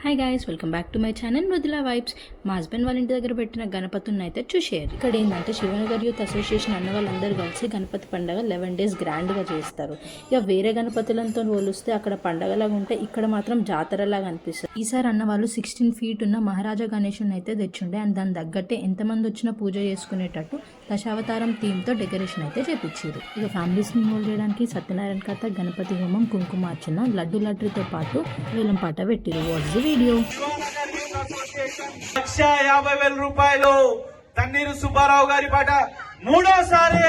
Hi guys, welcome back to my channel Mridula vibes. మా husband వాళ్ళ ఇంటి దగ్గర పెట్టిన గణపతిని అయితే చూసేయాలి. ఇక్కడ ఏంటంటే శివనగర్ యూత్ అసోసియేషన్ అన్న వాళ్ళందరూ కలిసి గణపతి పండుగ 11 days గ్రాండ్గా చేస్తారు. ఇక వేరే గణపతులతో పోలిస్తే అక్కడ పండగలాగా ఉంటే ఇక్కడ మాత్రం జాతరలాగా అనిపిస్తుంది. ఈసారి అన్న వాళ్ళు 16 feet ఉన్న మహారాజా గణేశుని అయితే తెచ్చుండే అండ్ దాని తగ్గట్టే ఎంతమంది వచ్చినా పూజ చేసుకునేటట్టు దశావతారం థీమ్తో డెకరేషన్ అయితే చేపించారు. ఇక ఫ్యామిలీస్ని ఇన్వాల్వ్ చేయడానికి సత్యనారాయణ కథ, గణపతి హోమం, కుంకుమార్చన, లడ్డు లడ్డుతో పాటు వేలం పాట పెట్టిరు. Watts video. 1,50,000 రూపాయలు తన్నీరు సుబ్బారావు గారి పాట మూడోసారి.